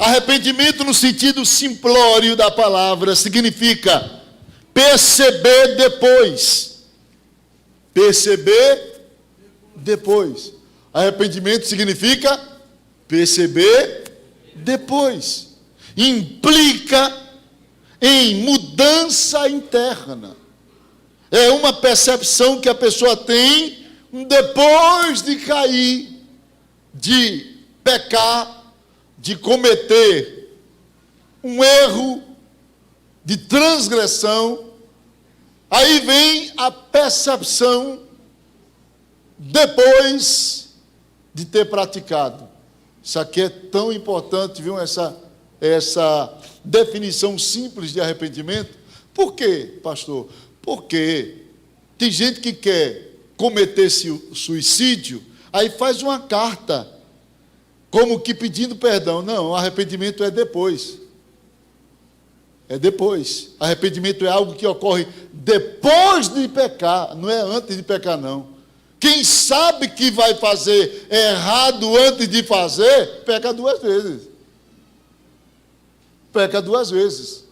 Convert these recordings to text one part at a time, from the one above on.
Arrependimento, no sentido simplório da palavra, significa perceber depois. Perceber depois. Arrependimento significa perceber depois. Implica em mudança interna. É uma percepção que a pessoa tem depois de cair, de pecar, de cometer um erro, de transgressão. Aí vem a percepção depois de ter praticado. Isso aqui é tão importante, viu? Essa definição simples de arrependimento. Por quê, pastor? Porque tem gente que quer cometer suicídio, aí faz uma carta, como que pedindo perdão. Não, o arrependimento é depois. É depois. Arrependimento é algo que ocorre depois de pecar, não é antes de pecar, não. Quem sabe que vai fazer errado antes de fazer, peca duas vezes. Peca duas vezes.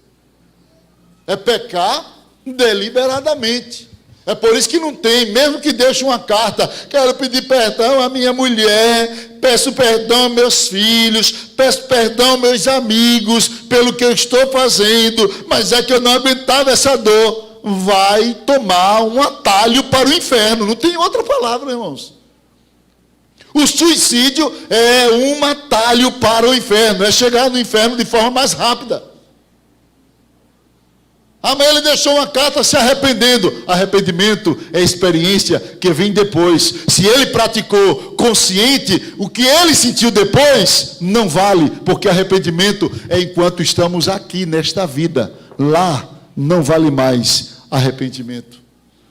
É pecar deliberadamente. É por isso que não tem, mesmo que deixe uma carta, quero pedir perdão à minha mulher, peço perdão aos meus filhos, peço perdão aos meus amigos, pelo que eu estou fazendo, mas é que eu não aguentava essa dor. Vai tomar um atalho para o inferno, não tem outra palavra, irmãos. O suicídio é um atalho para o inferno, é chegar no inferno de forma mais rápida. Amanhã ele deixou uma carta se arrependendo. Arrependimento é experiência que vem depois. Se ele praticou consciente, o que ele sentiu depois não vale, porque arrependimento é enquanto estamos aqui nesta vida. Lá não vale mais arrependimento.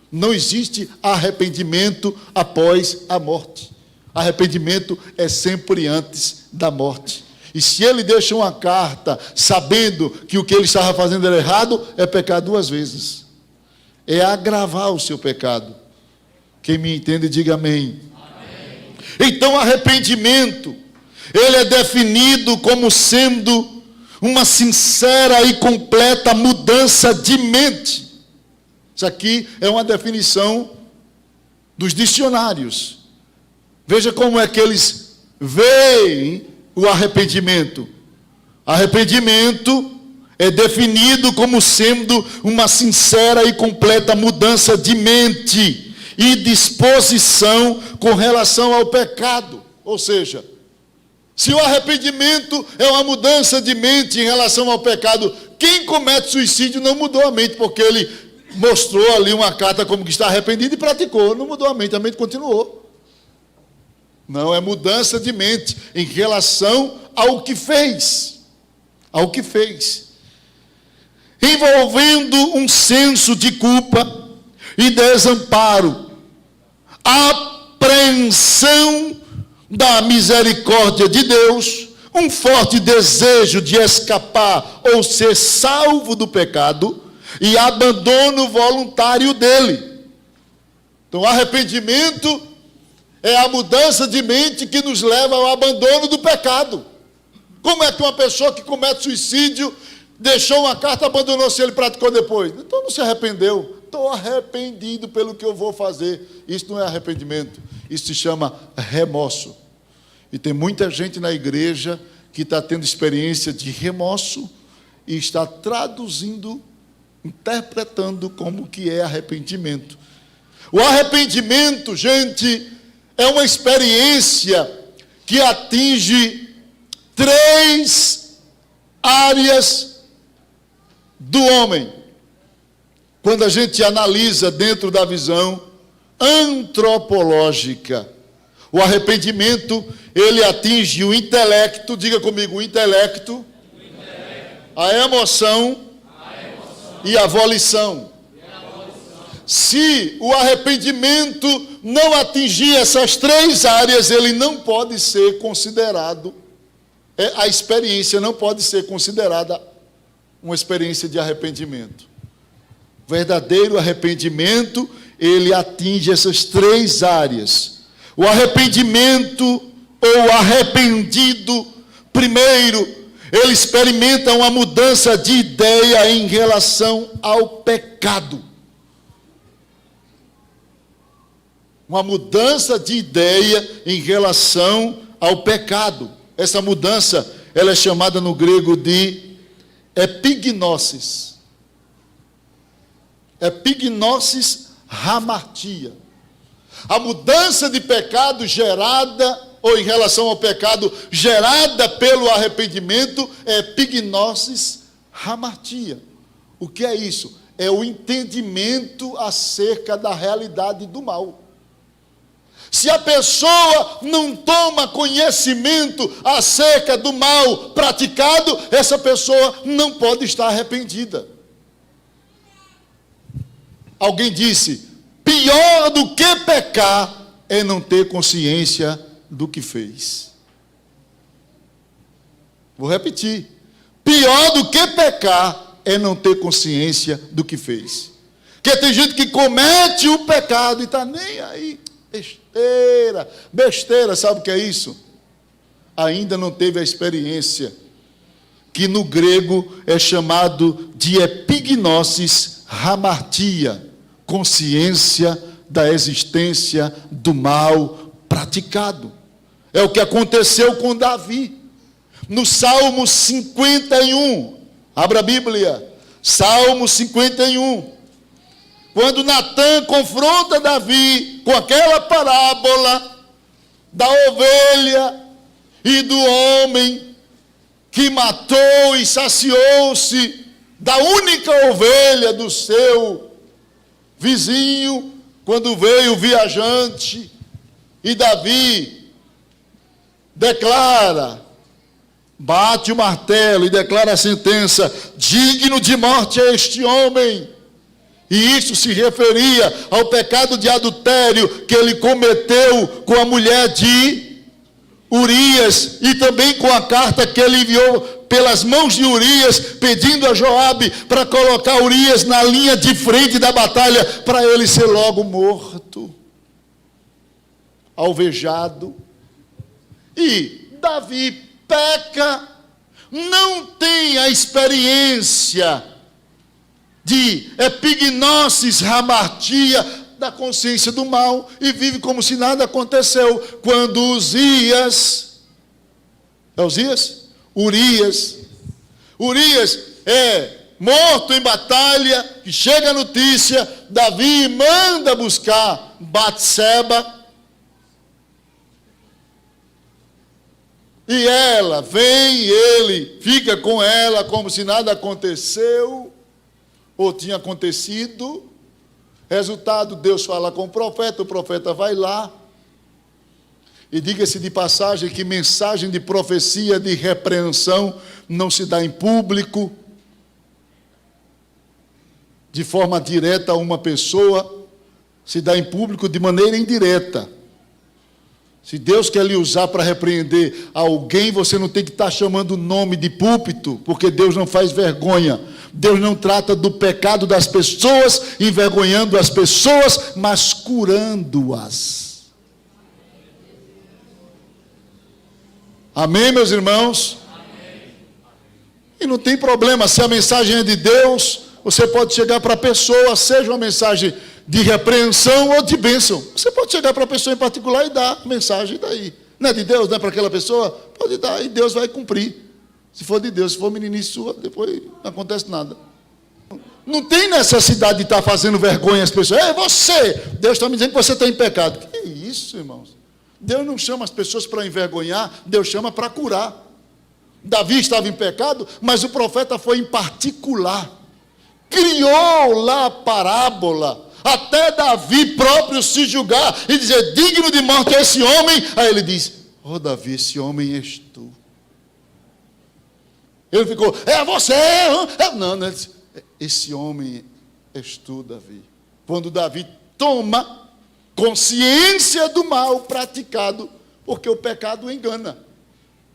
Não existe arrependimento após a morte. Arrependimento é sempre antes da morte. E se ele deixa uma carta sabendo que o que ele estava fazendo era errado, é pecar duas vezes. É agravar o seu pecado. Quem me entende, diga amém. Amém. Então, arrependimento, ele é definido como sendo uma sincera e completa mudança de mente. Isso aqui é uma definição dos dicionários. Veja como é que eles veem o arrependimento. Arrependimento é definido como sendo uma sincera e completa mudança de mente e disposição com relação ao pecado. Ou seja, se o arrependimento é uma mudança de mente em relação ao pecado, quem comete suicídio não mudou a mente, porque ele mostrou ali uma carta como que está arrependido e praticou. Não mudou a mente continuou. Não, é mudança de mente em relação ao que fez. Ao que fez. Envolvendo um senso de culpa e desamparo. Apreensão da misericórdia de Deus. Um forte desejo de escapar ou ser salvo do pecado. E abandono voluntário dele. Então, arrependimento é a mudança de mente que nos leva ao abandono do pecado. Como é que uma pessoa que comete suicídio deixou uma carta e abandonou se ele praticou depois? Então não se arrependeu. Estou arrependido pelo que eu vou fazer. Isso não é arrependimento. Isso se chama remorso. E tem muita gente na igreja que está tendo experiência de remorso e está traduzindo, interpretando como que é arrependimento. O arrependimento, gente, é uma experiência que atinge 3 áreas do homem. Quando a gente analisa dentro da visão antropológica, o arrependimento, ele atinge o intelecto, diga comigo, o intelecto, a emoção e a volição. Se o arrependimento não atingir essas 3 áreas, ele não pode ser considerado, a experiência não pode ser considerada uma experiência de arrependimento. O verdadeiro arrependimento, ele atinge essas 3 áreas. O arrependimento ou arrependido, primeiro, ele experimenta uma mudança de ideia em relação ao pecado. Uma mudança de ideia em relação ao pecado. Essa mudança, ela é chamada no grego de epignosis. Epignosis hamartia. A mudança de pecado gerada, ou em relação ao pecado, gerada pelo arrependimento, é epignosis hamartia. O que é isso? É o entendimento acerca da realidade do mal. Se a pessoa não toma conhecimento acerca do mal praticado, essa pessoa não pode estar arrependida. Alguém disse, pior do que pecar é não ter consciência do que fez. Vou repetir. Pior do que pecar é não ter consciência do que fez. Porque tem gente que comete o pecado e está nem aí. Besteira, sabe o que é isso? Ainda não teve a experiência, que no grego é chamado de epignosis hamartia, consciência da existência do mal praticado. É o que aconteceu com Davi. No Salmo 51, abra a Bíblia, Salmo 51. Quando Natã confronta Davi com aquela parábola da ovelha e do homem que matou e saciou-se da única ovelha do seu vizinho, quando veio o viajante, e Davi declara, bate o martelo e declara a sentença, digno de morte é este homem. E isso se referia ao pecado de adultério que ele cometeu com a mulher de Urias, e também com a carta que ele enviou pelas mãos de Urias, pedindo a Joabe para colocar Urias na linha de frente da batalha, para ele ser logo morto, alvejado. E Davi peca, não tem a experiência de epignosis hamartia, da consciência do mal, e vive como se nada aconteceu. Quando Urias é morto em batalha, que chega a notícia, Davi manda buscar Batseba, e ela vem, e ele fica com ela como se nada aconteceu, ou tinha acontecido. Resultado, Deus fala com o profeta vai lá, e diga-se de passagem que mensagem de profecia, de repreensão, não se dá em público, de forma direta a uma pessoa, se dá em público de maneira indireta. Se Deus quer lhe usar para repreender alguém, você não tem que estar chamando o nome de púlpito, porque Deus não faz vergonha. Deus não trata do pecado das pessoas, envergonhando as pessoas, mas curando-as. Amém, meus irmãos? Amém. E não tem problema, se a mensagem é de Deus, você pode chegar para a pessoa, seja uma mensagem de repreensão ou de bênção. Você pode chegar para a pessoa em particular e dar a mensagem daí. Não é de Deus, não é para aquela pessoa? Pode dar, e Deus vai cumprir. Se for de Deus, se for meninice sua, depois não acontece nada. Não tem necessidade de estar fazendo vergonha às pessoas. Ei, você! Deus está me dizendo que você está em pecado. Que isso, irmãos? Deus não chama as pessoas para envergonhar, Deus chama para curar. Davi estava em pecado, mas o profeta foi em particular. Criou lá a parábola, até Davi próprio se julgar e dizer, digno de morte é esse homem. Aí ele diz, Davi, esse homem és tu. Ele ficou, é você? Não, ele disse, esse homem és tu, Davi. Quando Davi toma consciência do mal praticado, porque o pecado engana.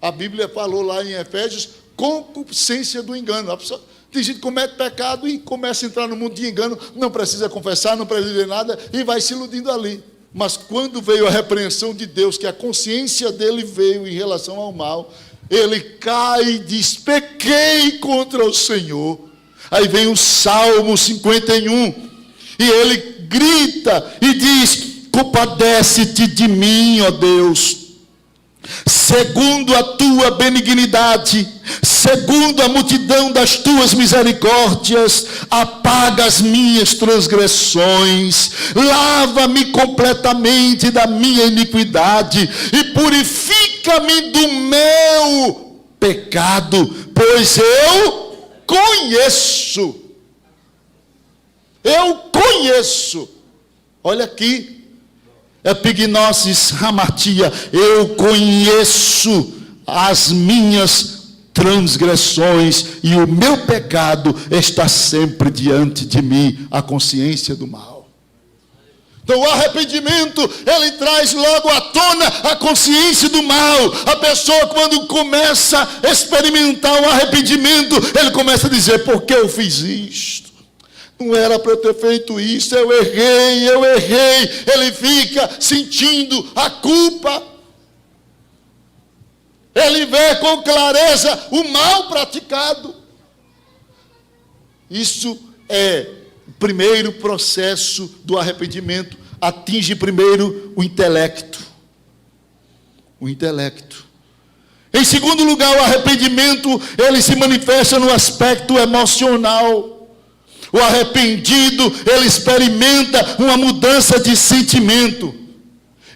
A Bíblia falou lá em Efésios, concupiscência do engano. A pessoa, tem gente que comete pecado e começa a entrar no mundo de engano, não precisa confessar, não precisa dizer nada, e vai se iludindo ali. Mas quando veio a repreensão de Deus, que a consciência dele veio em relação ao mal, ele cai e diz: pequei contra o Senhor. Aí vem o Salmo 51, e ele grita e diz: compadece-te de mim, ó Deus, segundo a tua benignidade, segundo a multidão das tuas misericórdias, apaga as minhas transgressões, lava-me completamente da minha iniquidade e purifica-me do meu pecado, pois eu conheço, olha aqui, Epignosis Hamatia, eu conheço as minhas transgressões e o meu pecado está sempre diante de mim, a consciência do mal. Então o arrependimento, ele traz logo à tona a consciência do mal. A pessoa, quando começa a experimentar o arrependimento, ele começa a dizer: por que eu fiz isto? Não era para eu ter feito isso, eu errei. Ele fica sentindo a culpa. Ele vê com clareza o mal praticado. Isso é o primeiro processo do arrependimento. Atinge primeiro o intelecto. Em segundo lugar, o arrependimento, ele se manifesta no aspecto emocional. O arrependido, ele experimenta uma mudança de sentimento.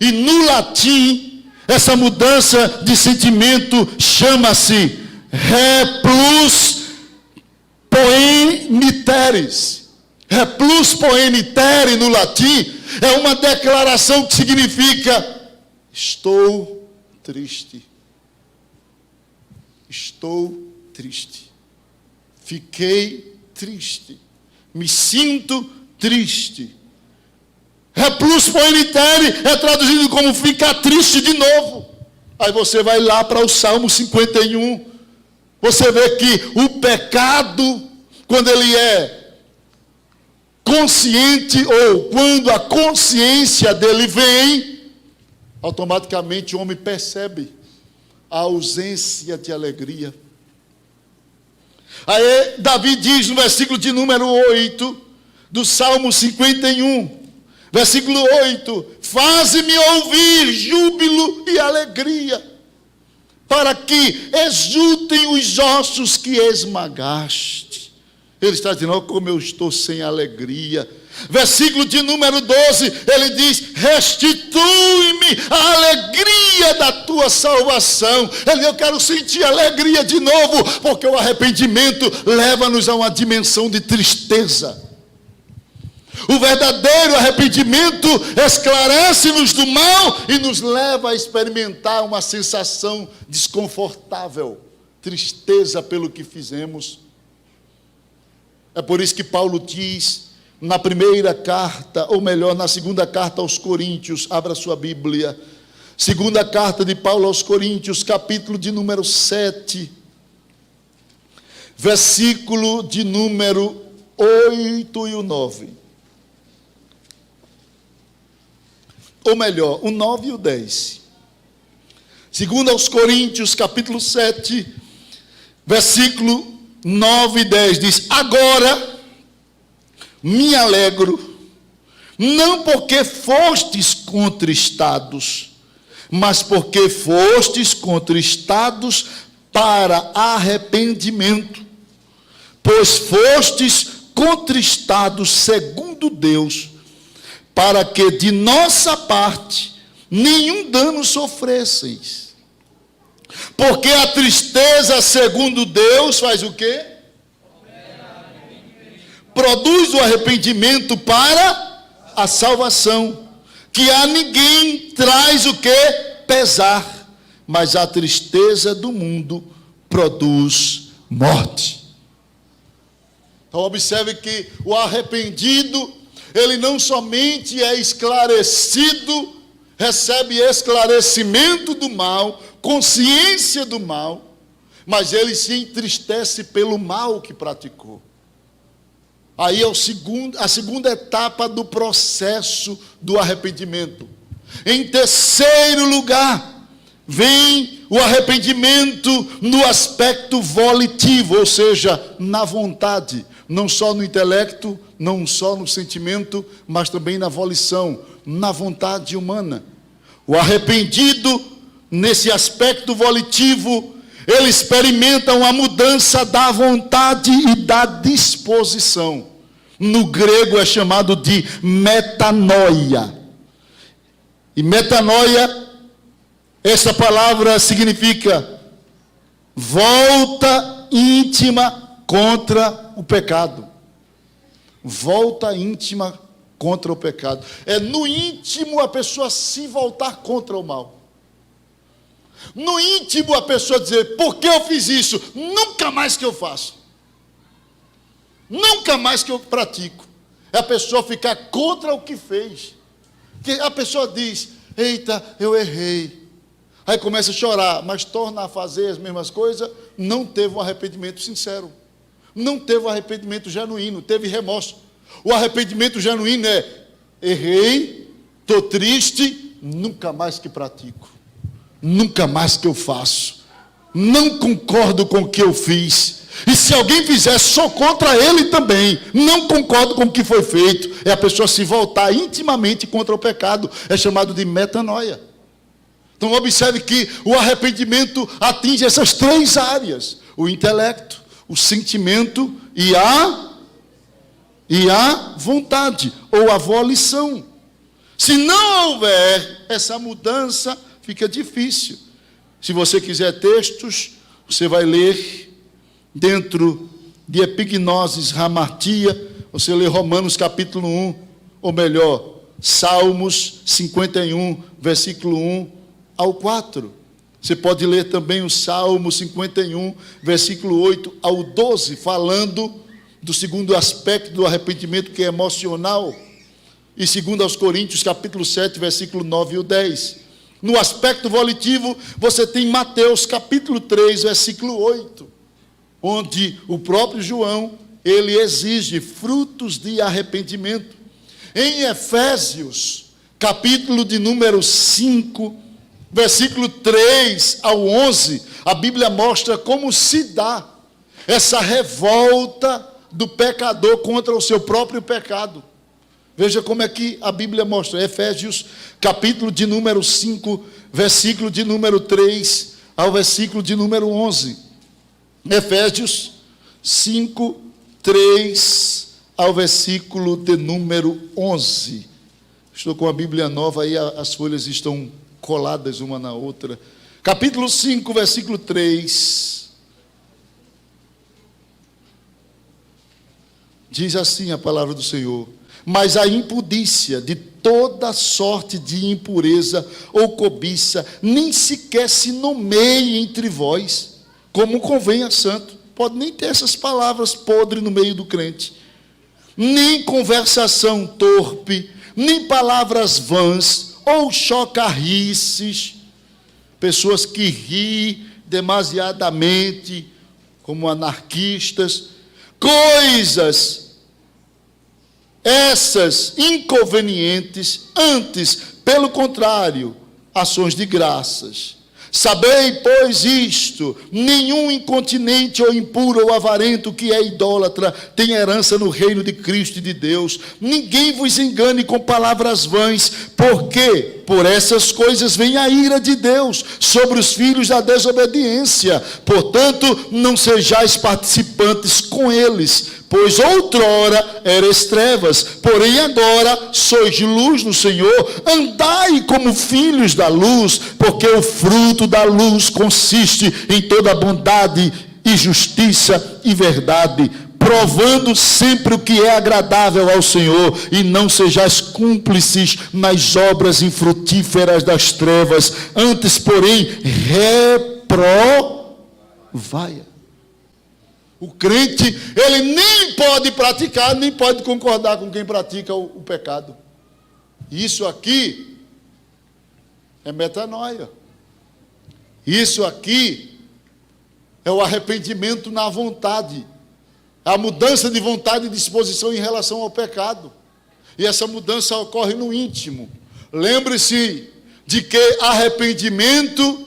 E no latim, essa mudança de sentimento chama-se replus poeniteris. Replus poenitere no latim é uma declaração que significa: estou triste. Fiquei triste. Me sinto triste. Replus poenitere é traduzido como ficar triste de novo. Aí você vai lá para o Salmo 51. Você vê que o pecado, quando ele é consciente, ou quando a consciência dele vem, automaticamente o homem percebe a ausência de alegria. Aí Davi diz no versículo de número 8 do Salmo 51, versículo 8: faze-me ouvir júbilo e alegria, para que exultem os ossos que esmagaste. Ele está dizendo: oh, como eu estou sem alegria. Versículo de número 12, ele diz: restitui-me a alegria da tua salvação. Eu quero sentir alegria de novo, porque o arrependimento leva-nos a uma dimensão de tristeza. O verdadeiro arrependimento esclarece-nos do mal e nos leva a experimentar uma sensação desconfortável, tristeza pelo que fizemos. É por isso que Paulo diz na primeira carta, ou melhor, na segunda carta aos Coríntios, abra sua Bíblia, segunda carta de Paulo aos Coríntios, capítulo de número 7, versículo de número 8 e o 9. Ou melhor, o 9 e o 10. Segundo aos Coríntios, capítulo 7, versículo 9 e 10, diz: agora me alegro, não porque fostes contristados, mas porque fostes contristados para arrependimento, pois fostes contristados segundo Deus, para que de nossa parte nenhum dano sofresseis. Porque a tristeza segundo Deus faz o quê? Produz o arrependimento para a salvação, que a ninguém traz o quê? Pesar, mas a tristeza do mundo produz morte. Então observe que o arrependido, ele não somente é esclarecido, recebe esclarecimento do mal, consciência do mal, mas ele se entristece pelo mal que praticou. Aí é a segunda etapa do processo do arrependimento. Em terceiro lugar, vem o arrependimento no aspecto volitivo, ou seja, na vontade, não só no intelecto, não só no sentimento, mas também na volição, na vontade humana. O arrependido, nesse aspecto volitivo, ele experimenta uma mudança da vontade e da disposição. No grego é chamado de metanoia. E metanoia, essa palavra significa volta íntima contra o pecado. Volta íntima contra o pecado. É no íntimo a pessoa se voltar contra o mal. No íntimo a pessoa dizer, por que eu fiz isso? Nunca mais que eu faço. Nunca mais que eu pratico. É a pessoa ficar contra o que fez. Que a pessoa diz, eita, eu errei. Aí começa a chorar, mas torna a fazer as mesmas coisas, não teve um arrependimento sincero. Não teve um arrependimento genuíno, teve remorso. O arrependimento genuíno é, errei, estou triste, nunca mais que pratico. Nunca mais que eu faço. Não concordo com o que eu fiz. E se alguém fizer, sou contra ele também. Não concordo com o que foi feito. É a pessoa se voltar intimamente contra o pecado. É chamado de metanoia. Então observe que o arrependimento atinge essas três áreas: o intelecto, o sentimento e a vontade, ou a volição. Se não houver essa mudança, fica difícil. Se você quiser textos, você vai ler dentro de Epignosis Hamartia, você lê Romanos capítulo 1, ou melhor, Salmos 51, versículo 1 ao 4. Você pode ler também o Salmo 51, versículo 8 ao 12, falando do segundo aspecto do arrependimento, que é emocional. E segundo aos Coríntios, capítulo 7, versículo 9 e o 10. No aspecto volitivo, você tem Mateus, capítulo 3, versículo 8, onde o próprio João, ele exige frutos de arrependimento. Em Efésios, capítulo de número 5, versículo 3 ao 11, a Bíblia mostra como se dá essa revolta do pecador contra o seu próprio pecado. Veja como é que a Bíblia mostra. Efésios, capítulo de número 5, versículo de número 3 ao versículo de número 11. Efésios 5, 3 ao versículo de número 11. Estou com a Bíblia nova aí, as folhas estão coladas uma na outra. Capítulo 5, versículo 3. Diz assim a palavra do Senhor: mas a impudícia de toda sorte de impureza ou cobiça nem sequer se nomeie entre vós, como convém a santo. Pode nem ter essas palavras podres no meio do crente. Nem conversação torpe, nem palavras vãs, ou chocarrices, pessoas que riem demasiadamente, como anarquistas, coisas essas inconvenientes, antes, pelo contrário, ações de graças. Sabei, pois, isto: nenhum incontinente ou impuro ou avarento que é idólatra tem herança no reino de Cristo e de Deus. Ninguém vos engane com palavras vãs, porque por essas coisas vem a ira de Deus sobre os filhos da desobediência. Portanto, não sejais participantes com eles, pois outrora eres trevas, porém agora sois luz no Senhor. Andai como filhos da luz, porque o fruto da luz consiste em toda bondade e justiça e verdade, provando sempre o que é agradável ao Senhor, e não sejais cúmplices nas obras infrutíferas das trevas, antes, porém, reprovai. O crente, ele nem pode praticar, nem pode concordar com quem pratica o pecado. Isso aqui é metanoia. Isso aqui é o arrependimento na vontade. A mudança de vontade e disposição em relação ao pecado. E essa mudança ocorre no íntimo. Lembre-se de que arrependimento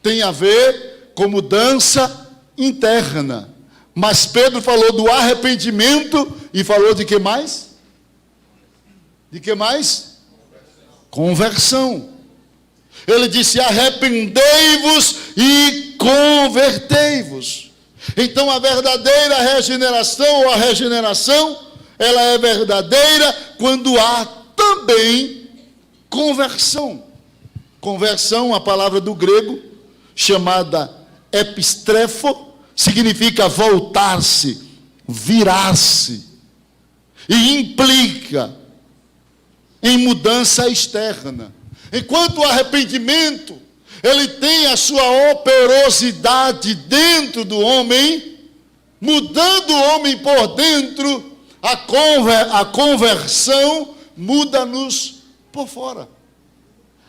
tem a ver com mudança interna. Mas Pedro falou do arrependimento e falou de que mais? De que mais? Conversão. Ele disse: arrependei-vos e convertei-vos. Então a verdadeira regeneração, ou a regeneração, ela é verdadeira quando há também conversão. Conversão, a palavra do grego, chamada epistrefo, significa voltar-se, virar-se, e implica em mudança externa. Enquanto o arrependimento, ele tem a sua operosidade dentro do homem, mudando o homem por dentro, a conversão muda-nos por fora.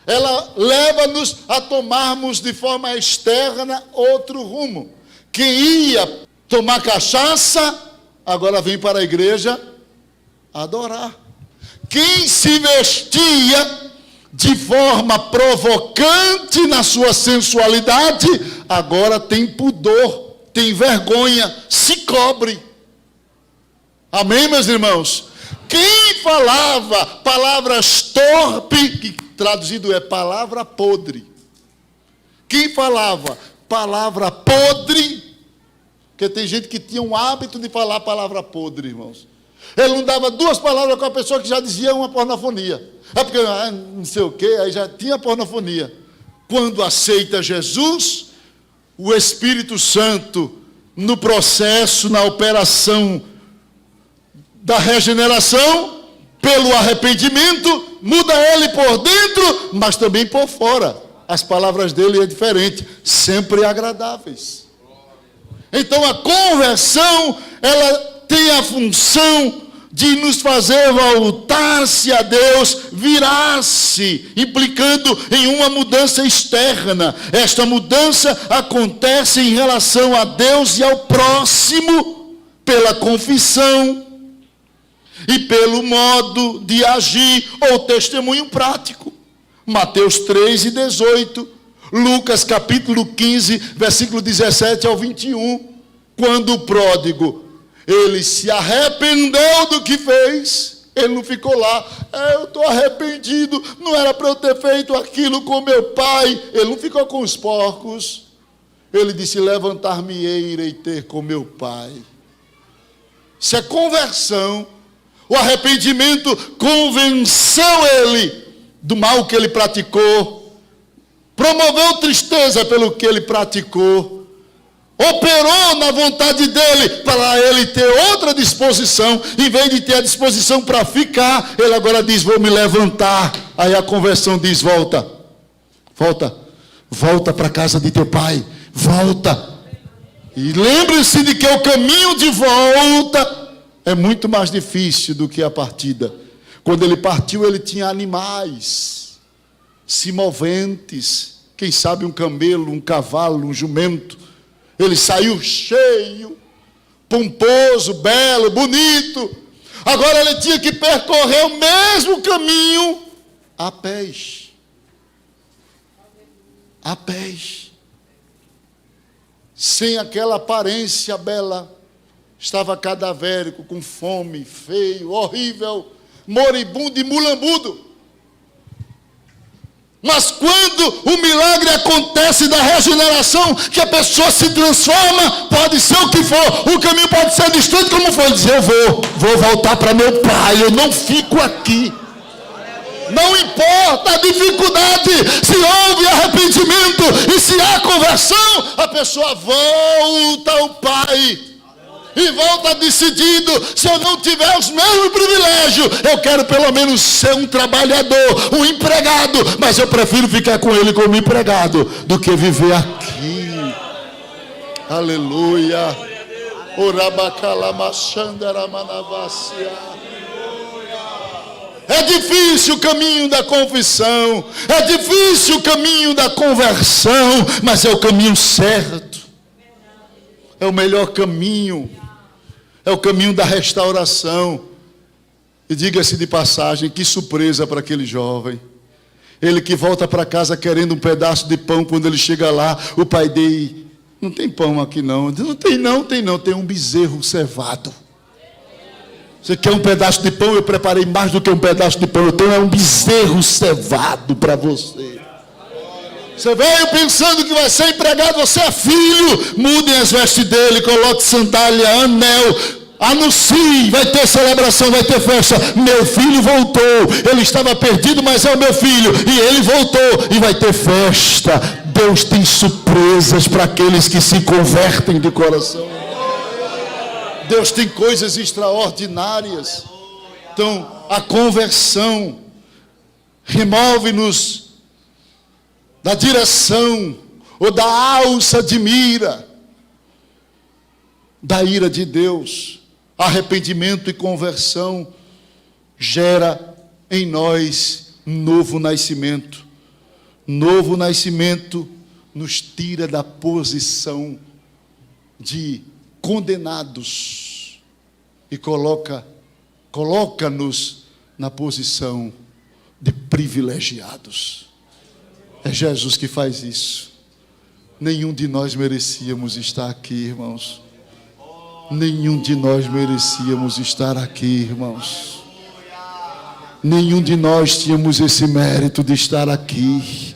Ela leva-nos a tomarmos de forma externa outro rumo. Quem ia tomar cachaça, agora vem para a igreja adorar. Quem se vestia de forma provocante na sua sensualidade, agora tem pudor, tem vergonha, se cobre. Amém, meus irmãos? Quem falava palavras torpes, que traduzido é palavra podre. Quem falava palavra podre, porque tem gente que tinha um hábito de falar palavra podre, irmãos. Ele não dava duas palavras com a pessoa que já dizia uma pornofonia. É porque não sei o quê, aí já tinha pornofonia. Quando aceita Jesus, o Espírito Santo, no processo, na operação da regeneração, pelo arrependimento, muda ele por dentro, mas também por fora. As palavras dele é diferente, sempre agradáveis. Então a conversão, ela tem a função de nos fazer voltar-se a Deus, virar-se, implicando em uma mudança externa. Esta mudança acontece em relação a Deus e ao próximo, pela confissão e pelo modo de agir ou testemunho prático. Mateus 3:18, Lucas capítulo 15, versículo 17 ao 21, quando o pródigo, ele se arrependeu do que fez, ele não ficou lá, eu estou arrependido, não era para eu ter feito aquilo com meu pai, ele não ficou com os porcos, ele disse: levantar-me-ei, irei ter com meu pai. Isso é conversão. O arrependimento convenceu ele do mal que ele praticou, promoveu tristeza pelo que ele praticou, operou na vontade dele para ele ter outra disposição. Em vez de ter a disposição para ficar, ele agora diz: vou me levantar. Aí a conversão diz: volta para a casa de teu pai, volta. E lembre-se de que o caminho de volta é muito mais difícil do que a partida. Quando ele partiu, ele tinha animais se moventes, quem sabe um camelo, um cavalo, um jumento. Ele saiu cheio, pomposo, belo, bonito. Agora ele tinha que percorrer o mesmo caminho a pés. A pés. Sem aquela aparência bela. Estava cadavérico, com fome, feio, horrível, moribundo e mulambudo. Mas quando o milagre acontece da regeneração, que a pessoa se transforma, pode ser o que for, o caminho pode ser distante como for, dizer: eu vou voltar para meu pai, eu não fico aqui. Não importa a dificuldade, se houve arrependimento e se há conversão, a pessoa volta ao pai. E volta decidido: se eu não tiver os mesmos privilégios, eu quero pelo menos ser um trabalhador, um empregado, mas eu prefiro ficar com ele como empregado do que viver aqui. Aleluia. É difícil o caminho da confissão, é difícil o caminho da conversão, mas é o caminho certo, é o melhor caminho. É o caminho da restauração. E diga-se de passagem, que surpresa para aquele jovem. Ele que volta para casa querendo um pedaço de pão, quando ele chega lá, o pai dele, não tem pão aqui não. Não tem não, tem um bezerro cevado. Você quer um pedaço de pão? Eu preparei mais do que um pedaço de pão. Eu tenho um bezerro cevado para você. Você veio pensando que vai ser empregado, você é filho. Mudem as vestes dele, coloque sandália, anel, anuncie, vai ter celebração, vai ter festa. Meu filho voltou, ele estava perdido, mas é o meu filho, e ele voltou, e vai ter festa. Deus tem surpresas para aqueles que se convertem de coração. Deus tem coisas extraordinárias. Então, a conversão remove-nos da direção ou da alça de mira da ira de Deus. Arrependimento e conversão gera em nós novo nascimento. Novo nascimento nos tira da posição de condenados e coloca-nos na posição de privilegiados. É Jesus que faz isso. Nenhum de nós merecíamos estar aqui, irmãos. Nenhum de nós merecíamos estar aqui, irmãos. Nenhum de nós tínhamos esse mérito de estar aqui.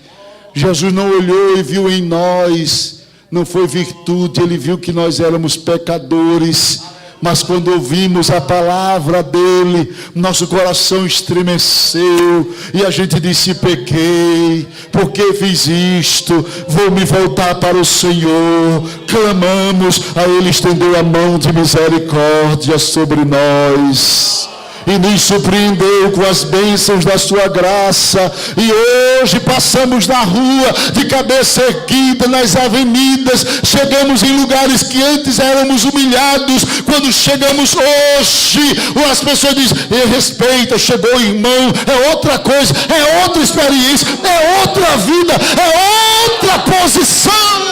Jesus não olhou e viu em nós, não foi virtude, ele viu que nós éramos pecadores. Mas quando ouvimos a palavra dele, nosso coração estremeceu e a gente disse: pequei, por que fiz isto? Vou me voltar para o Senhor. Clamamos, a ele estendeu a mão de misericórdia sobre nós e nos surpreendeu com as bênçãos da sua graça. E hoje passamos na rua de cabeça erguida, nas avenidas, chegamos em lugares que antes éramos humilhados. Quando chegamos hoje, as pessoas dizem: respeita, chegou o irmão. É outra coisa, é outra experiência, é outra vida, é outra posição.